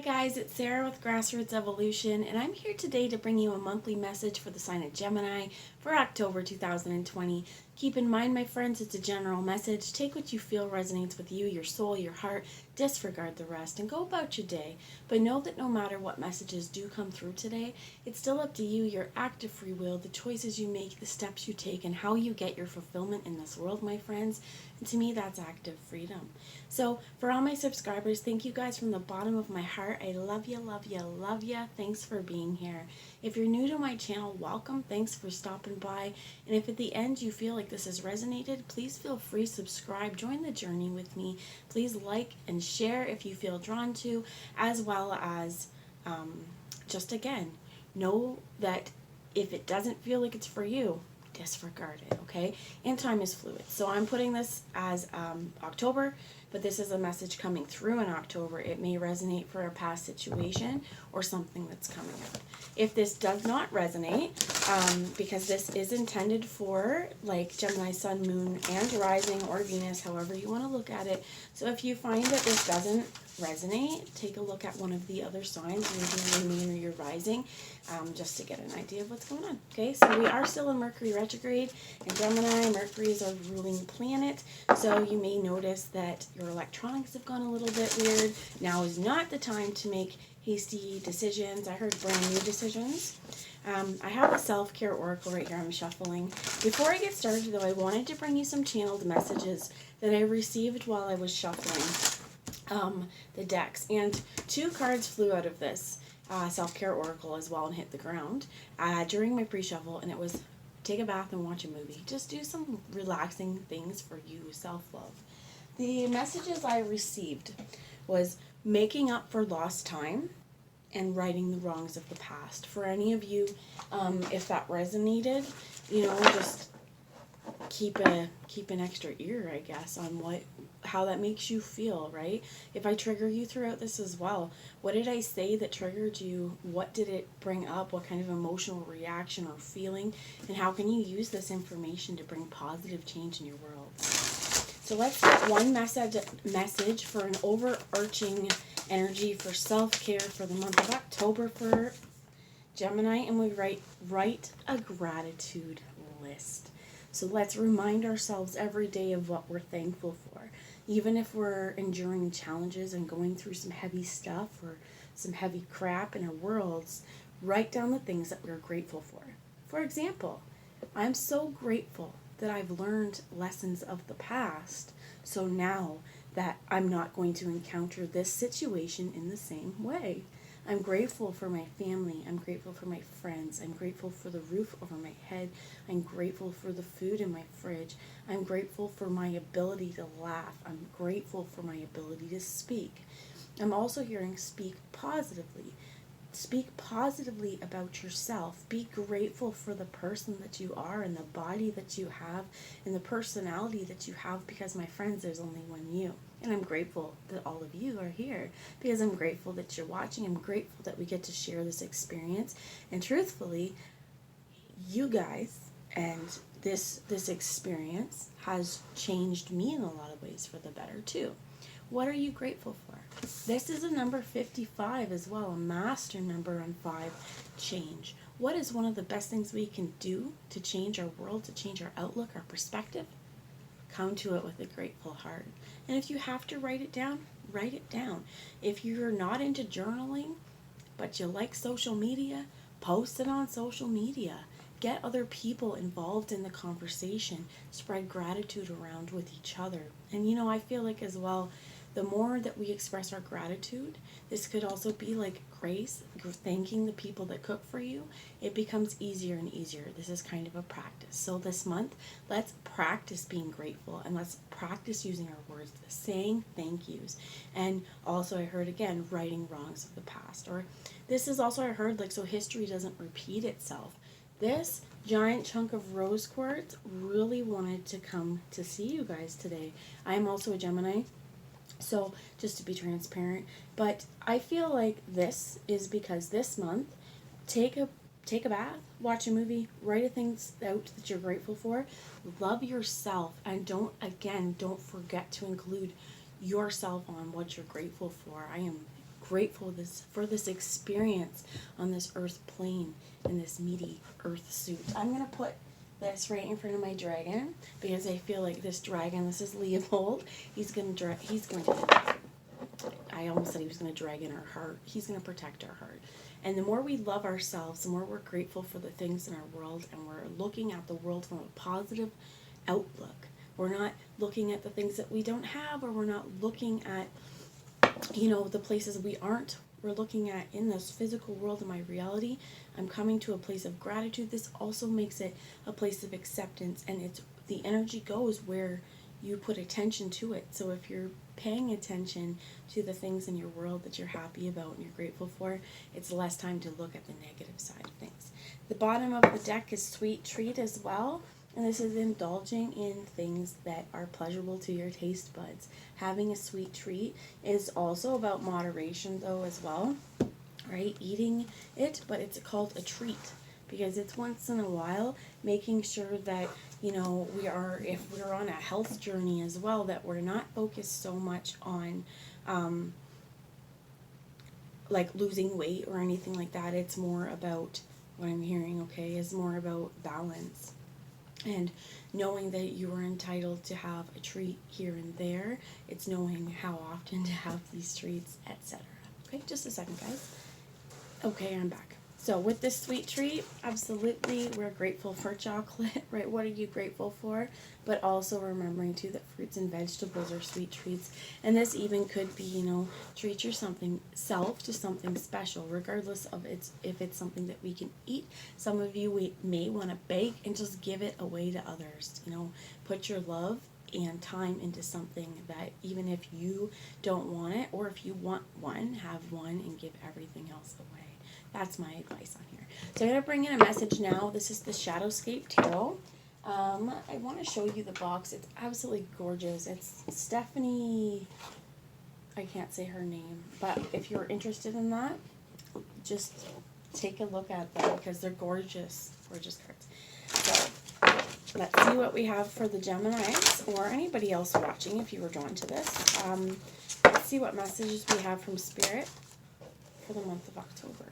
Hi guys, it's Sarah with Grassroots Evolution, and I'm here today to bring you a monthly message for the sign of Gemini for October 2020. Keep in mind, my friends, it's a general message. Take what you feel resonates with you, your soul, your heart. Disregard the rest and go about your day. But know that no matter what messages do come through today, it's still up to you, your active free will, the choices you make, the steps you take, and how you get your fulfillment in this world, my friends. And to me, that's active freedom. So for all my subscribers, thank you guys from the bottom of my heart. I love you, love you, love you. Thanks for being here. If you're new to my channel, welcome. Thanks for stopping by. And if at the end you feel like this has resonated, please feel free to subscribe. Join the journey with me. Please like and share if you feel drawn to, as well as just again, know that if it doesn't feel like it's for you, disregard it, okay? And time is fluid. So I'm putting this as October, but this is a message coming through in October. It may resonate for a past situation or something that's coming up. If this does not resonate, because this is intended for like Gemini, Sun, Moon, and Rising, or Venus, however you want to look at it. So if you find that this doesn't resonate, take a look at one of the other signs, maybe your Moon or your Rising, just to get an idea of what's going on. Okay, so we are still in Mercury retrograde, and Gemini, Mercury is our ruling planet, so you may notice that your electronics have gone a little bit weird. Now is not the time to make hasty decisions. I heard brand new decisions. I have a self-care oracle right here I'm shuffling. Before I get started though, I wanted to bring you some channeled messages that I received while I was shuffling the decks, and two cards flew out of this self-care oracle as well and hit the ground during my pre-shuffle, and it was take a bath and watch a movie. Just do some relaxing things for you, self-love. The messages I received was making up for lost time and righting the wrongs of the past. For any of you, if that resonated, you know, just keep an extra ear, I guess, on how that makes you feel, right? If I trigger you throughout this as well, what did I say that triggered you? What did it bring up? What kind of emotional reaction or feeling? And how can you use this information to bring positive change in your world? So let's get one message for an overarching energy for self-care for the month of October for Gemini, and we write a gratitude list. So let's remind ourselves every day of what we're thankful for. Even if we're enduring challenges and going through some heavy stuff or some heavy crap in our worlds, write down the things that we're grateful for. For example, I'm so grateful that I've learned lessons of the past, so now that I'm not going to encounter this situation in the same way. I'm grateful for my family. I'm grateful for my friends. I'm grateful for the roof over my head. I'm grateful for the food in my fridge. I'm grateful for my ability to laugh. I'm grateful for my ability to speak. I'm also hearing speak positively. Speak positively about yourself. Be grateful for the person that you are and the body that you have and the personality that you have, because my friends, there's only one you. And I'm grateful that all of you are here, because I'm grateful that you're watching. I'm grateful that we get to share this experience. And truthfully, you guys and this experience has changed me in a lot of ways for the better too. What are you grateful for? This is a number 55 as well, a master number on 5, change. What is one of the best things we can do to change our world, to change our outlook, our perspective? Come to it with a grateful heart. And if you have to write it down, write it down. If you're not into journaling, but you like social media, post it on social media. Get other people involved in the conversation. Spread gratitude around with each other. And you know, I feel like as well, the more that we express our gratitude, this could also be like grace, thanking the people that cook for you. It becomes easier and easier. This is kind of a practice. So this month, let's practice being grateful, and let's practice using our words, saying thank yous. And also I heard again, righting wrongs of the past. Or this is also I heard like, so history doesn't repeat itself. This giant chunk of rose quartz really wanted to come to see you guys today. I am also a Gemini, so just to be transparent, but I feel like this is because this month, take a bath, watch a movie, write things out that you're grateful for, love yourself, and don't forget to include yourself on what you're grateful for. I am grateful for this experience on this earth plane in this meaty earth suit. I'm going to put this right in front of my dragon because I feel like this dragon, this is Leopold, I almost said he was going to drag in our heart. He's going to protect our heart. And the more we love ourselves, the more we're grateful for the things in our world, and we're looking at the world from a positive outlook. We're not looking at the things that we don't have, or we're not looking at, the places we aren't. We're looking at in this physical world, in my reality, I'm coming to a place of gratitude. This also makes it a place of acceptance, and the energy goes where you put attention to it. So if you're paying attention to the things in your world that you're happy about and you're grateful for, it's less time to look at the negative side of things. The bottom of the deck is Sweet Treat as well, and this is indulging in things that are pleasurable to your taste buds. Having a sweet treat is also about moderation though as well, right? Eating it, but it's called a treat because it's once in a while, making sure that if we're on a health journey as well, that we're not focused so much on like losing weight or anything like that. It's more about, what I'm hearing, okay, is more about balance and knowing that you are entitled to have a treat here and there. It's knowing how often to have these treats, etc. Okay, just a second, guys. Okay, I'm back. So with this sweet treat, absolutely, we're grateful for chocolate, right? What are you grateful for? But also remembering too that fruits and vegetables are sweet treats. And this even could be, treat yourself to something special, regardless of if it's something that we can eat. Some of you may want to bake and just give it away to others. Put your love and time into something that even if you don't want it, or if you want one, have one and give everything else away. That's my advice on here. So I'm going to bring in a message now. This is the Shadowscape Tarot. I want to show you the box. It's absolutely gorgeous. It's Stephanie, I can't say her name, but if you're interested in that, just take a look at them because they're gorgeous, gorgeous cards. So let's see what we have for the Geminis or anybody else watching if you were drawn to this. Let's see what messages we have from Spirit for the month of October.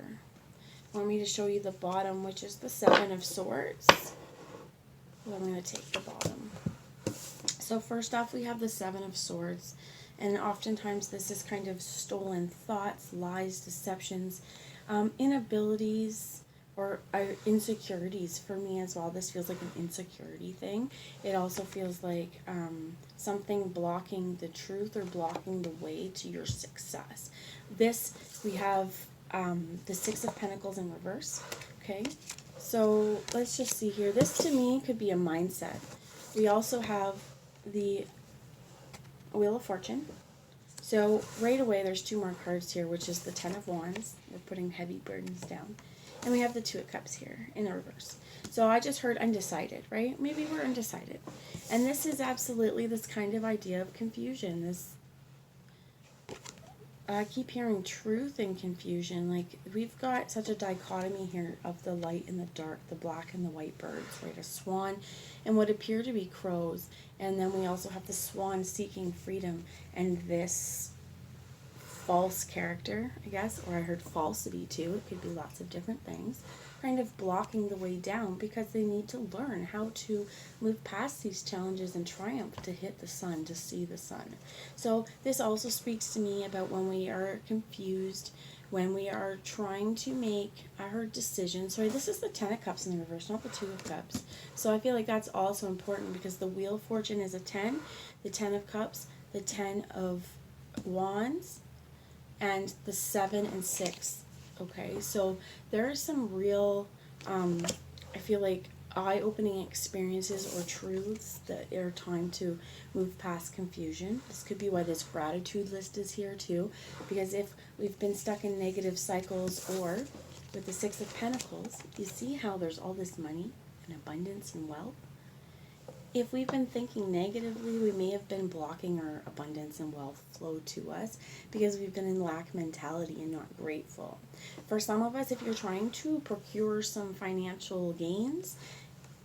Want me to show you the bottom, which is the Seven of Swords. Well, I'm going to take the bottom. So first off, we have the Seven of Swords. And oftentimes this is kind of stolen thoughts, lies, deceptions, inabilities, or insecurities for me as well. This feels like an insecurity thing. It also feels like something blocking the truth or blocking the way to your success. We have the Six of Pentacles in reverse. Okay, so let's just see here. This to me could be a mindset. We also have the Wheel of Fortune. So right away there's two more cards here, which is the Ten of Wands. We're putting heavy burdens down. And we have the Two of Cups here in the reverse. So I just heard undecided, right? Maybe we're undecided. And this is absolutely this kind of idea of confusion. I keep hearing truth and confusion. Like, we've got such a dichotomy here of the light and the dark, the black and the white birds, right? A swan and what appear to be crows. And then we also have the swan seeking freedom and this false character, I guess, or I heard falsity too. It could be lots of different things, kind of blocking the way down because they need to learn how to move past these challenges and triumph to hit the sun, to see the sun. So this also speaks to me about when we are confused, when we are trying to make, I heard decisions. Sorry, this is the Ten of Cups in the reverse, not the Two of Cups. So I feel like that's also important because the Wheel of Fortune is a 10, the Ten of Cups, the Ten of Wands, and the 7 and 6. Okay, so there are some real, I feel like, eye-opening experiences or truths that are time to move past confusion. This could be why this gratitude list is here too, because if we've been stuck in negative cycles, or with the Six of Pentacles, you see how there's all this money and abundance and wealth? If we've been thinking negatively, we may have been blocking our abundance and wealth flow to us because we've been in lack mentality and not grateful. For some of us, if you're trying to procure some financial gains,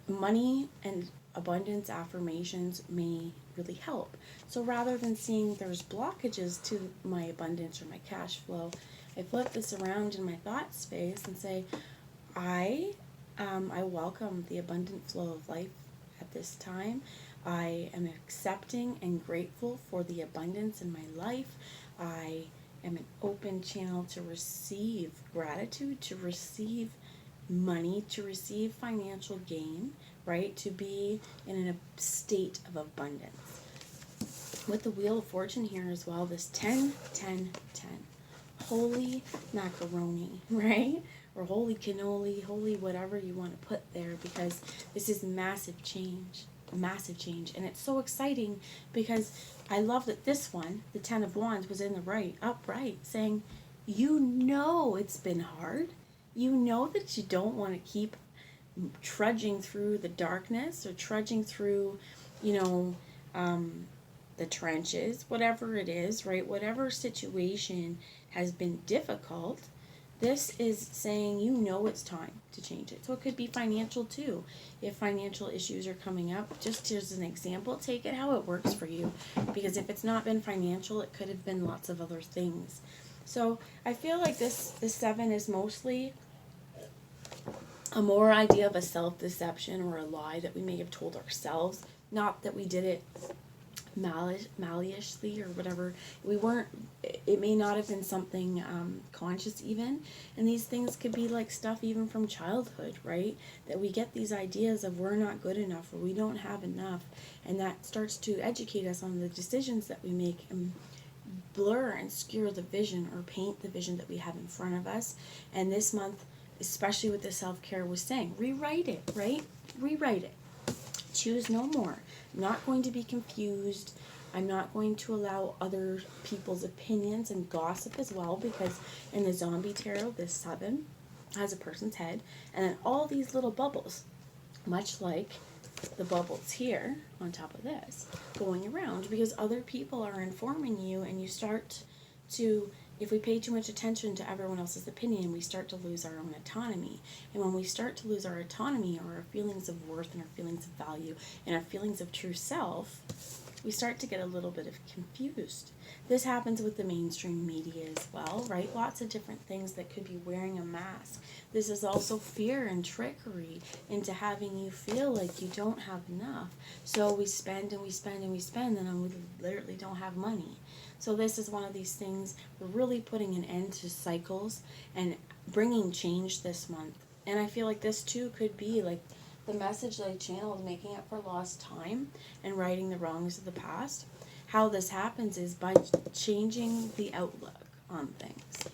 money and abundance affirmations may really help. So rather than seeing there's blockages to my abundance or my cash flow, I flip this around in my thought space and say, I welcome the abundant flow of life at this time. I am accepting and grateful for the abundance in my life. I am an open channel to receive gratitude, to receive money, to receive financial gain, right? To be in a state of abundance. With the Wheel of Fortune here as well, this 10, 10, 10. Holy macaroni, right? Or holy cannoli, holy whatever you want to put there, because this is massive change. And it's so exciting because I love that this one, the 10 of Wands, was in the right, upright, saying, you know it's been hard. You know that you don't want to keep trudging through the darkness or trudging through, the trenches, whatever it is, right? Whatever situation has been difficult, this is saying you know it's time to change it. So it could be financial too. If financial issues are coming up, just as an example, take it how it works for you. Because if it's not been financial, it could have been lots of other things. So I feel like this 7 is mostly a more idea of a self-deception or a lie that we may have told ourselves. Not that we did it maliciously or whatever. It may not have been something conscious even, and these things could be like stuff even from childhood, right? That we get these ideas of we're not good enough or we don't have enough, and that starts to educate us on the decisions that we make and blur and skewer the vision or paint the vision that we have in front of us. And this month, especially with the self-care, was saying rewrite it, right? Rewrite it. Choose no more. I'm not going to be confused. I'm not going to allow other people's opinions and gossip as well, because in the Zombie Tarot, this 7 has a person's head, and then all these little bubbles, much like the bubbles here on top of this, going around, because other people are informing you, and you start to, if we pay too much attention to everyone else's opinion, we start to lose our own autonomy. And when we start to lose our autonomy, or our feelings of worth and our feelings of value and our feelings of true self, we start to get a little bit of confused. This happens with the mainstream media as well, right? Lots of different things that could be wearing a mask. This is also fear and trickery into having you feel like you don't have enough. So we spend and we spend and we spend, and then we literally don't have money. So this is one of these things, we're really putting an end to cycles and bringing change this month. And I feel like this too could be like the message that I channeled, making up for lost time and righting the wrongs of the past. How this happens is by changing the outlook on things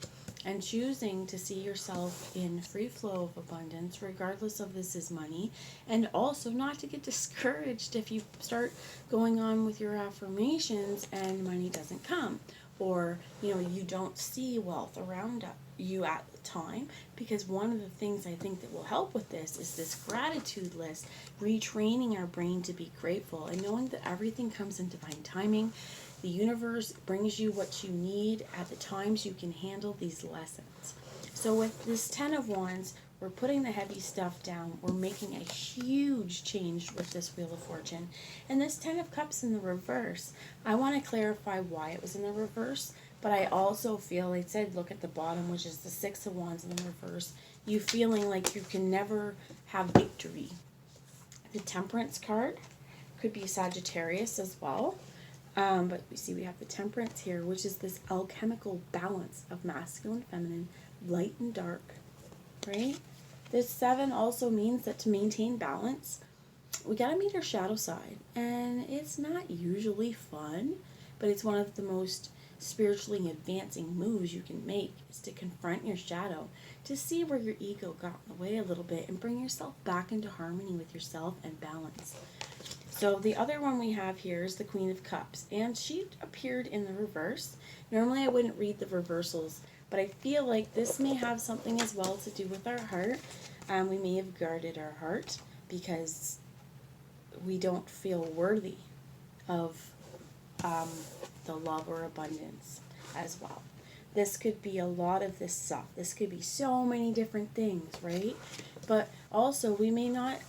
and choosing to see yourself in free flow of abundance, regardless of this is money, and also not to get discouraged if you start going on with your affirmations and money doesn't come, or you don't see wealth around you at the time, because one of the things I think that will help with this is this gratitude list, retraining our brain to be grateful and knowing that everything comes in divine timing. The universe brings you what you need at the times you can handle these lessons. So with this 10 of Wands, we're putting the heavy stuff down. We're making a huge change with this Wheel of Fortune. And this 10 of Cups in the reverse, I want to clarify why it was in the reverse, but I also feel, I said look at the bottom, which is the 6 of Wands in the reverse, you feeling like you can never have victory. The Temperance card could be Sagittarius as well. But we see we have the Temperance here, which is this alchemical balance of masculine, feminine, light and dark, right? This 7 also means that to maintain balance, we got to meet our shadow side. And it's not usually fun, but it's one of the most spiritually advancing moves you can make, is to confront your shadow, to see where your ego got in the way a little bit and bring yourself back into harmony with yourself and balance. So the other one we have here is the Queen of Cups, and she appeared in the reverse. Normally I wouldn't read the reversals, but I feel like this may have something as well to do with our heart. We may have guarded our heart because we don't feel worthy of the love or abundance as well. This could be a lot of this stuff. This could be so many different things, right? But also we may not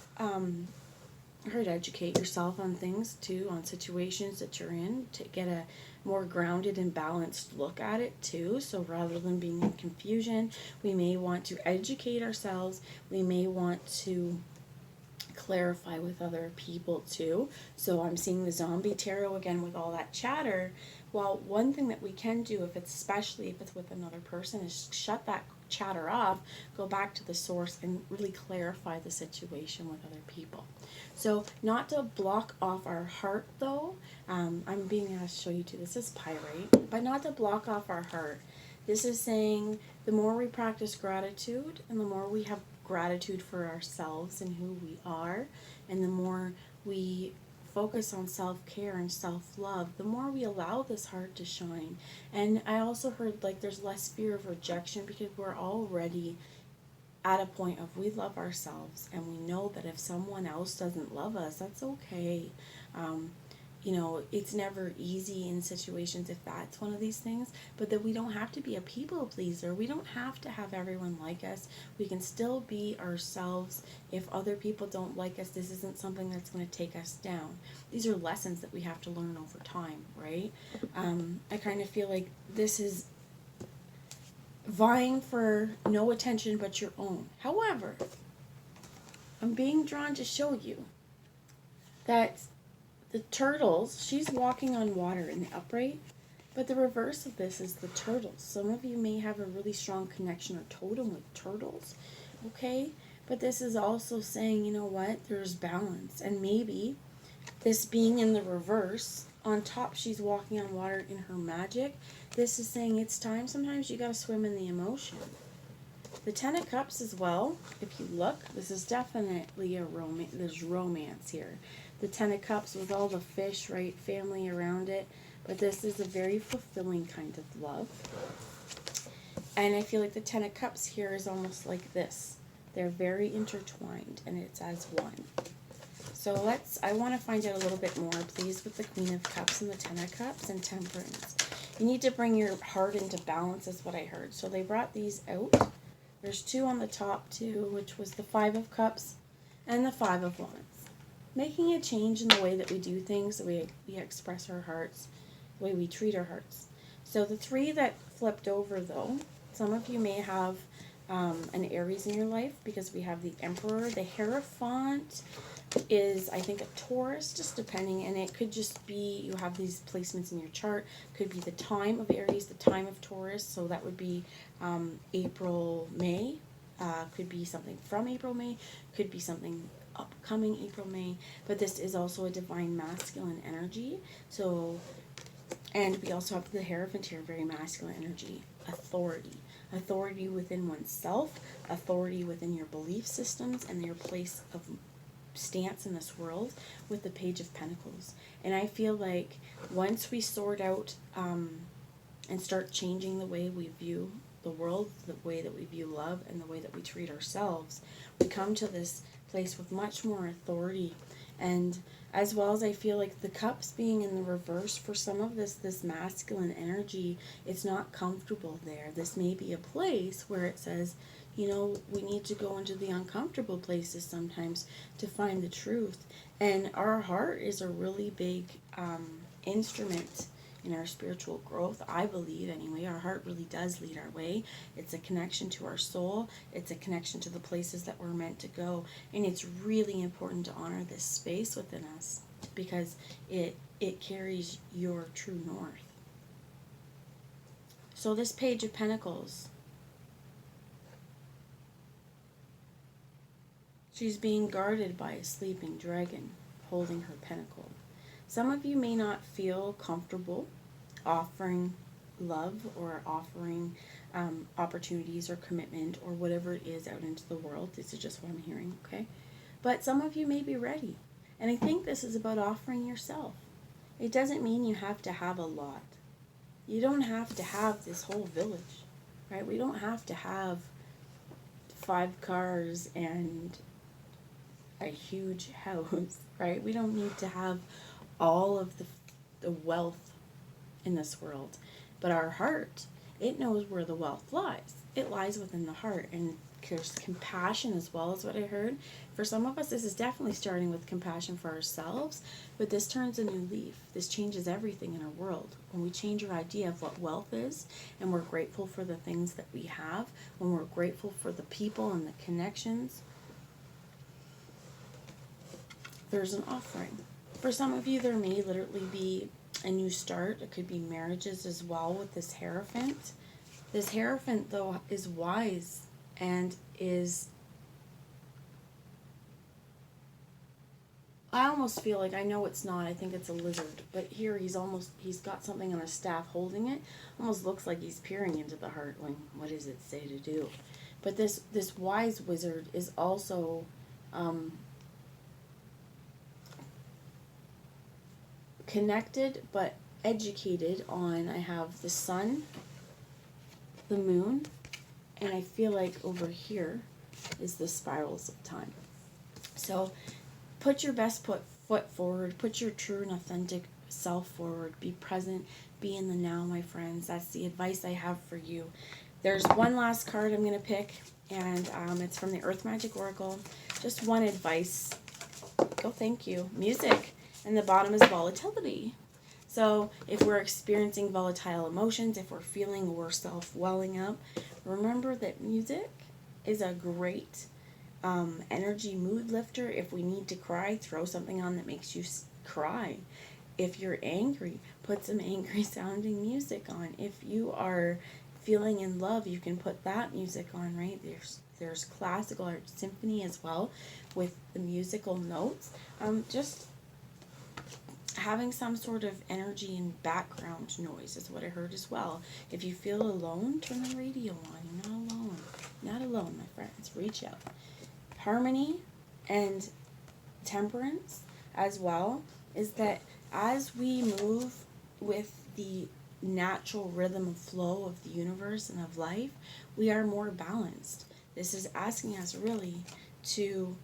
I heard educate yourself on things too, on situations that you're in, to get a more grounded and balanced look at it too. So rather than being in confusion, we may want to educate ourselves. We may want to clarify with other people too. So I'm seeing the zombie tarot again with all that chatter. Well, one thing that we can do, if it's especially if it's with another person, is shut that chatter off, go back to the source, and really clarify the situation with other people. So not to block off our heart though. I'm being asked to show you too. This is pyrite, but not to block off our heart. This is saying the more we practice gratitude and the more we have gratitude for ourselves and who we are, and the more we focus on self-care and self-love, the more we allow this heart to shine. And I also heard like there's less fear of rejection because we're already at a point of we love ourselves, and we know that if someone else doesn't love us, that's okay. Um, it's never easy in situations if that's one of these things, but that we don't have to be a people pleaser. We don't have to have everyone like us. We can still be ourselves. If other people don't like us, this isn't something that's going to take us down. These are lessons that we have to learn over time, right? I kind of feel like this is vying for no attention but your own. However, I'm being drawn to show you that the turtles, she's walking on water in the upright, but the reverse of this is the turtles. Some of you may have a really strong connection or totem with turtles, okay? But this is also saying, you know what, there's balance. And maybe this being in the reverse, on top she's walking on water in her magic, this is saying it's time, sometimes you gotta swim in the emotion. The Ten of Cups as well, if you look, this is definitely a romance, there's romance here. The Ten of Cups with all the fish, right, family around it, but this is a very fulfilling kind of love. And I feel like the Ten of Cups here is almost like this. They're very intertwined, and it's as one. So I want to find out a little bit more, please, with the Queen of Cups and the Ten of Cups and Temperance. You need to bring your heart into balance, is what I heard. So they brought these out. There's two on the top too, which was the Five of Cups and the Five of Wands. Making a change in the way that we do things, the way we express our hearts, the way we treat our hearts. So the three that flipped over though, some of you may have an Aries in your life because we have the Emperor. The Hierophant is, I think, a Taurus, just depending, and it could just be you have these placements in your chart. Could be the time of Aries, the time of Taurus, so that would be April, May. Could be something from April, May. Could be something upcoming April, May. But this is also a divine masculine energy. So, and we also have the Hierophant here, very masculine energy. Authority. Authority within oneself, authority within your belief systems and your place of stance in this world with the Page of Pentacles. And I feel like once we sort out and start changing the way we view the world, the way that we view love, and the way that we treat ourselves, we come to this place with much more authority. And as well as I feel like the cups being in the reverse for some of this masculine energy, it's not comfortable there. This may be a place where it says, you know, we need to go into the uncomfortable places sometimes to find the truth. And our heart is a really big instrument in our spiritual growth, I believe anyway. Our heart really does lead our way. It's a connection to our soul. It's a connection to the places that we're meant to go. And it's really important to honor this space within us because it carries your true north. So this Page of Pentacles, she's being guarded by a sleeping dragon holding her pentacle. Some of you may not feel comfortable offering love or offering opportunities or commitment or whatever it is out into the world. This is just what I'm hearing, okay? But some of you may be ready. And I think this is about offering yourself. It doesn't mean you have to have a lot. You don't have to have this whole village, right? We don't have to have 5 cars and a huge house, right? We don't need to have all of the wealth in this world. But our heart It knows where the wealth lies. It lies within the heart, and there's compassion as well, is what I heard. For some of us, this is definitely starting with compassion for ourselves, but this turns a new leaf. This changes everything in our world. When we change our idea of what wealth is, and we're grateful for the things that we have, when we're grateful for the people and the connections, there's an offering. For some of you, there may literally be a new start. It could be marriages as well with this Hierophant. This Hierophant, though, is wise and is... I almost feel like, I know it's not, I think it's a lizard, but here he's got something on a staff holding it. Almost looks like he's peering into the heart, like, what does it say to do? But this wise wizard is also... connected but educated on, I have the sun, the moon, and I feel like over here is the spirals of time. So put your best foot forward, put your true and authentic self forward, be present, be in the now, my friends. That's the advice I have for you. There's one last card I'm going to pick, and it's from the Earth Magic Oracle. Just one advice. Oh, thank you. Music. And the bottom is volatility. So if we're experiencing volatile emotions, if we're feeling ourselves welling up, remember that music is a great energy mood lifter. If we need to cry, throw something on that makes you cry. If you're angry, put some angry sounding music on. If you are feeling in love, you can put that music on, right? There's classical art symphony as well with the musical notes. Just having some sort of energy and background noise is what I heard as well. If you feel alone, turn the radio on. You're not alone. Not alone, my friends. Reach out. Harmony and temperance as well is that as we move with the natural rhythm of flow of the universe and of life, we are more balanced. This is asking us really to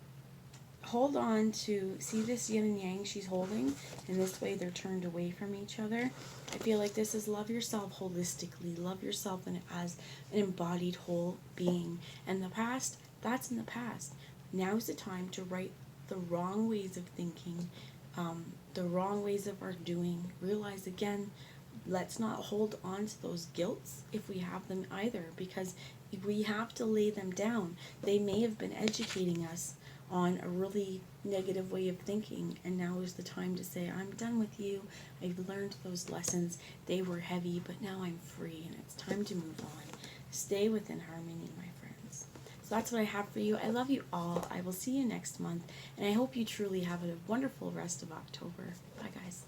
hold on to, see this yin and yang she's holding, and this way they're turned away from each other. I feel like this is love yourself holistically, love yourself as an embodied whole being. And the past, that's in the past. Now's the time to right the wrong ways of thinking, the wrong ways of our doing. Realize again, let's not hold on to those guilts if we have them either, because we have to lay them down. They may have been educating us on a really negative way of thinking, and now is the time to say, I'm done with you. I've learned those lessons. They were heavy, but now I'm free, and it's time to move on. Stay within harmony, my friends. So that's what I have for you. I love you all. I will see you next month, and I hope you truly have a wonderful rest of October. Bye, guys.